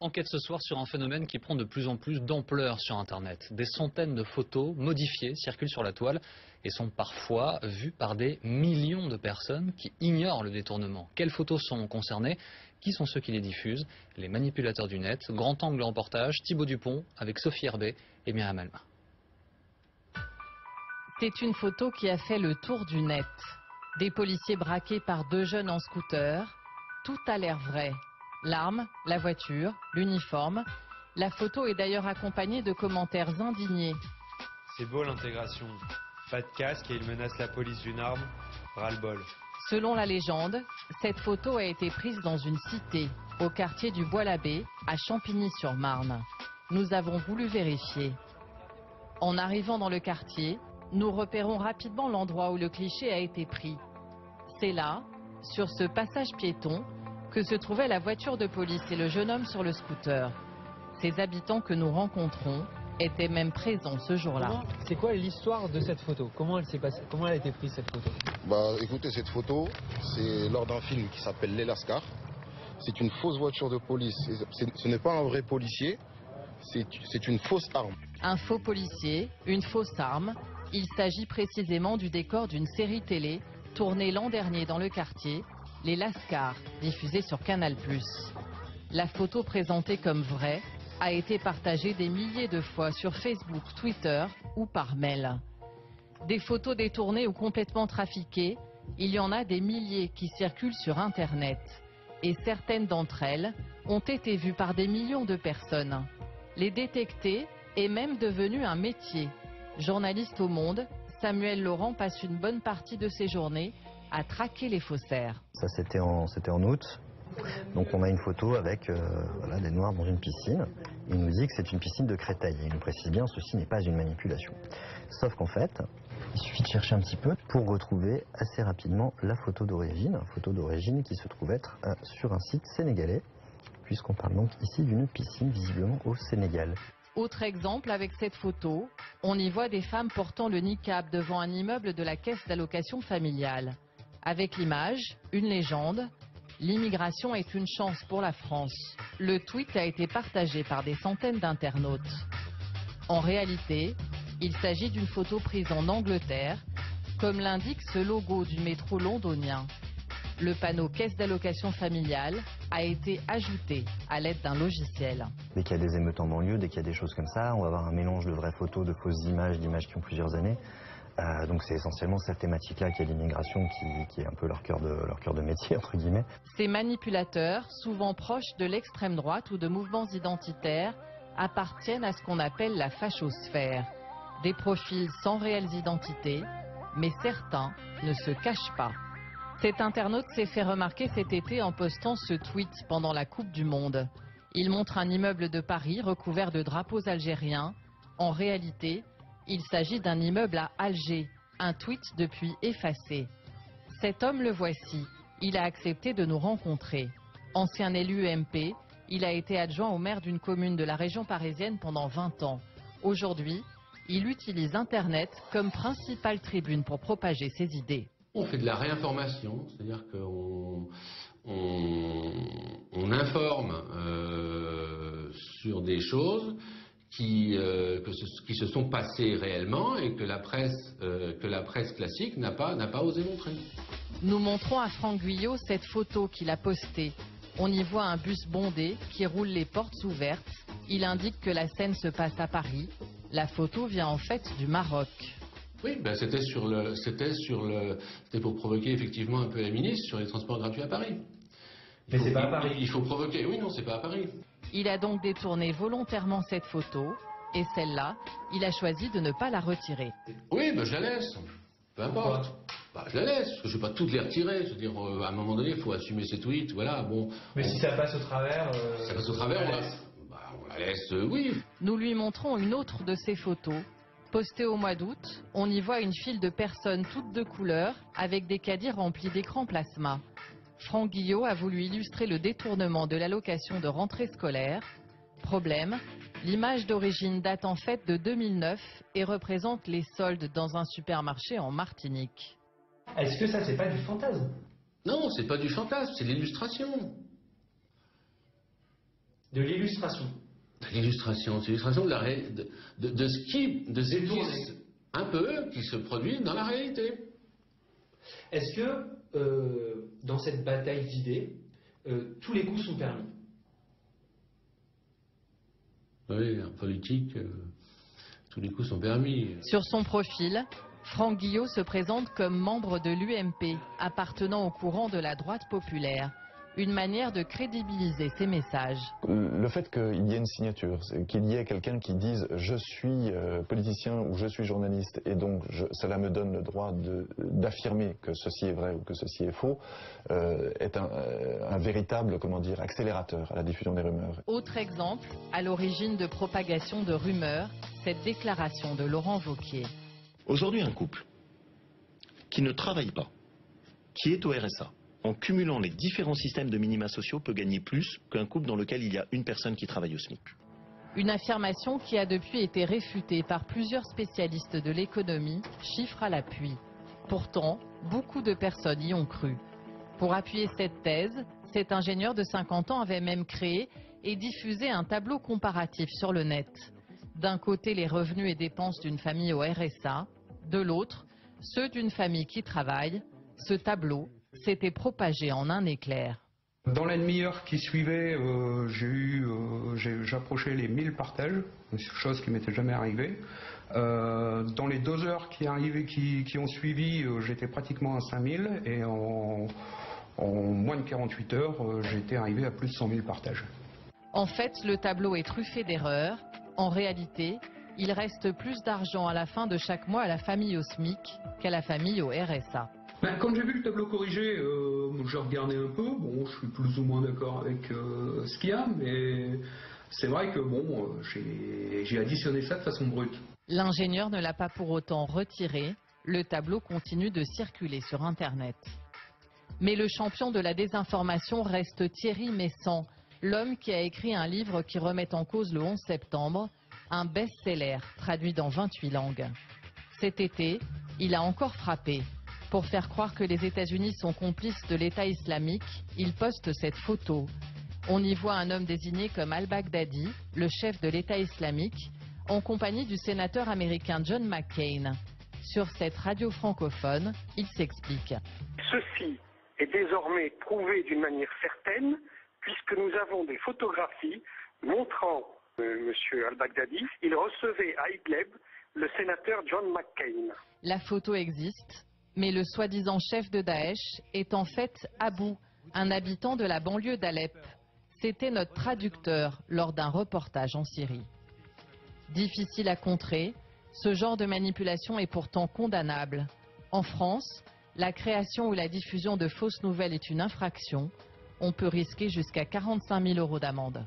Enquête ce soir sur un phénomène qui prend de plus en plus d'ampleur sur Internet. Des centaines de photos modifiées circulent sur la toile et sont parfois vues par des millions de personnes qui ignorent le détournement. Quelles photos sont concernées? Qui sont ceux qui les diffusent? Les manipulateurs du net. Grand angle reportage, Thibaut Dupont avec Sophie Herbet et Myriam Alma. C'est une photo qui a fait le tour du net. Des policiers braqués par deux jeunes en scooter. Tout a l'air vrai. L'arme, la voiture, l'uniforme. La photo est d'ailleurs accompagnée de commentaires indignés. C'est beau l'intégration. Pas de casque et il menace la police d'une arme. Ras-le-bol. Selon la légende, cette photo a été prise dans une cité, au quartier du Bois-l'Abbé, à Champigny-sur-Marne. Nous avons voulu vérifier. En arrivant dans le quartier, nous repérons rapidement l'endroit où le cliché a été pris. C'est là, sur ce passage piéton, que se trouvait la voiture de police et le jeune homme sur le scooter. Ces habitants que nous rencontrons étaient même présents ce jour-là. C'est quoi l'histoire de cette photo? Comment elle s'est passée? Comment elle a été prise cette photo? Écoutez, cette photo, c'est lors d'un film qui s'appelle Les Lascars. C'est une fausse voiture de police. Ce n'est pas un vrai policier, c'est une fausse arme. Un faux policier, une fausse arme. Il s'agit précisément du décor d'une série télé tournée l'an dernier dans le quartier, Les Lascars, diffusée sur Canal+. La photo présentée comme vraie a été partagée des milliers de fois sur Facebook, Twitter ou par mail. Des photos détournées ou complètement trafiquées, il y en a des milliers qui circulent sur Internet. Et certaines d'entre elles ont été vues par des millions de personnes. Les détecter est même devenu un métier. Journaliste au Monde, Samuel Laurent passe une bonne partie de ses journées à traquer les faussaires. Ça c'était en août. Donc on a une photo avec des noirs dans une piscine. Il nous dit que c'est une piscine de Créteil. Il nous précise bien ceci n'est pas une manipulation. Sauf qu'en fait, il suffit de chercher un petit peu pour retrouver assez rapidement la photo d'origine qui se trouve être sur un site sénégalais, puisqu'on parle donc ici d'une piscine visiblement au Sénégal. Autre exemple avec cette photo, on y voit des femmes portant le niqab devant un immeuble de la caisse d'allocation familiale. Avec l'image, une légende, l'immigration est une chance pour la France. Le tweet a été partagé par des centaines d'internautes. En réalité, il s'agit d'une photo prise en Angleterre, comme l'indique ce logo du métro londonien. Le panneau caisse d'allocation familiale a été ajouté à l'aide d'un logiciel. Dès qu'il y a des émeutes en banlieue, dès qu'il y a des choses comme ça, on va avoir un mélange de vraies photos, de fausses images, d'images qui ont plusieurs années. Donc c'est essentiellement cette thématique-là qui est l'immigration, qui est un peu leur cœur de métier, entre guillemets. Ces manipulateurs, souvent proches de l'extrême droite ou de mouvements identitaires, appartiennent à ce qu'on appelle la fachosphère. Des profils sans réelles identités, mais certains ne se cachent pas. Cet internaute s'est fait remarquer cet été en postant ce tweet pendant la Coupe du Monde. Il montre un immeuble de Paris recouvert de drapeaux algériens. En réalité, il s'agit d'un immeuble à Alger, un tweet depuis effacé. Cet homme le voici, il a accepté de nous rencontrer. Ancien élu UMP, il a été adjoint au maire d'une commune de la région parisienne pendant 20 ans. Aujourd'hui, il utilise Internet comme principale tribune pour propager ses idées. On fait de la réinformation, c'est-à-dire qu'on informe sur des choses qui se sont passées réellement et que la presse classique n'a pas osé montrer. Nous montrons à Franck Guyot cette photo qu'il a postée. On y voit un bus bondé qui roule les portes ouvertes. Il indique que la scène se passe à Paris. La photo vient en fait du Maroc. Oui, c'était pour provoquer effectivement un peu la ministre sur les transports gratuits à Paris. Mais c'est pas à Paris. Il faut provoquer. Oui, non, c'est pas à Paris. Il a donc détourné volontairement cette photo et celle-là, il a choisi de ne pas la retirer. Oui, je la laisse. Peu importe. Je la laisse, parce que je ne vais pas toutes les retirer. Je veux dire, à un moment donné, il faut assumer ses tweets. Voilà, bon. Mais si ça passe au travers. Si ça passe au travers, on la laisse, oui. Nous lui montrons une autre de ses photos. Postée au mois d'août, on y voit une file de personnes toutes de couleur avec des caddies remplis d'écrans plasma. Franck Guyot a voulu illustrer le détournement de l'allocation de rentrée scolaire. Problème, l'image d'origine date en fait de 2009 et représente les soldes dans un supermarché en Martinique. Est-ce que ça, c'est pas du fantasme? Non, c'est pas du fantasme, c'est de l'illustration. De l'illustration. L'illustration, c'est l'illustration de ce qui un peu qui se produit dans la réalité. Est-ce que dans cette bataille d'idées, tous les coups sont permis? Oui, en politique, tous les coups sont permis. Sur son profil, Franck Guillot se présente comme membre de l'UMP, appartenant au courant de la droite populaire. Une manière de crédibiliser ses messages. Le fait qu'il y ait une signature, qu'il y ait quelqu'un qui dise « je suis politicien » ou « je suis journaliste » et donc cela me donne le droit d'affirmer que ceci est vrai ou que ceci est faux, est un véritable, comment dire, accélérateur à la diffusion des rumeurs. Autre exemple, à l'origine de propagation de rumeurs, cette déclaration de Laurent Wauquiez. Aujourd'hui, un couple qui ne travaille pas, qui est au RSA, en cumulant les différents systèmes de minima sociaux, peut gagner plus qu'un couple dans lequel il y a une personne qui travaille au SMIC. Une affirmation qui a depuis été réfutée par plusieurs spécialistes de l'économie, chiffres à l'appui. Pourtant, beaucoup de personnes y ont cru. Pour appuyer cette thèse, cet ingénieur de 50 ans avait même créé et diffusé un tableau comparatif sur le net. D'un côté, les revenus et dépenses d'une famille au RSA, de l'autre, ceux d'une famille qui travaille. Ce tableau s'était propagé en un éclair. Dans la demi-heure qui suivait, j'approchais les 1000 partages, chose qui m'était jamais arrivée. Dans les 2 heures qui ont suivi, j'étais pratiquement à 5000 et en moins de 48 heures, j'étais arrivé à plus de 100 000 partages. En fait, le tableau est truffé d'erreurs. En réalité, il reste plus d'argent à la fin de chaque mois à la famille au SMIC qu'à la famille au RSA. Quand j'ai vu le tableau corrigé, j'ai regardé un peu. Bon, je suis plus ou moins d'accord avec ce qu'il y a, mais c'est vrai que bon, j'ai additionné ça de façon brute. L'ingénieur ne l'a pas pour autant retiré. Le tableau continue de circuler sur Internet. Mais le champion de la désinformation reste Thierry Meyssan, l'homme qui a écrit un livre qui remet en cause le 11 septembre, un best-seller traduit dans 28 langues. Cet été, il a encore frappé. Pour faire croire que les États-Unis sont complices de l'État islamique, il poste cette photo. On y voit un homme désigné comme al-Baghdadi, le chef de l'État islamique, en compagnie du sénateur américain John McCain. Sur cette radio francophone, il s'explique. Ceci est désormais prouvé d'une manière certaine, puisque nous avons des photographies montrant M. al-Baghdadi. Il recevait à Idlib le sénateur John McCain. La photo existe. Mais le soi-disant chef de Daesh est en fait Abou, un habitant de la banlieue d'Alep. C'était notre traducteur lors d'un reportage en Syrie. Difficile à contrer, ce genre de manipulation est pourtant condamnable. En France, la création ou la diffusion de fausses nouvelles est une infraction. On peut risquer jusqu'à 45 000 € d'amende.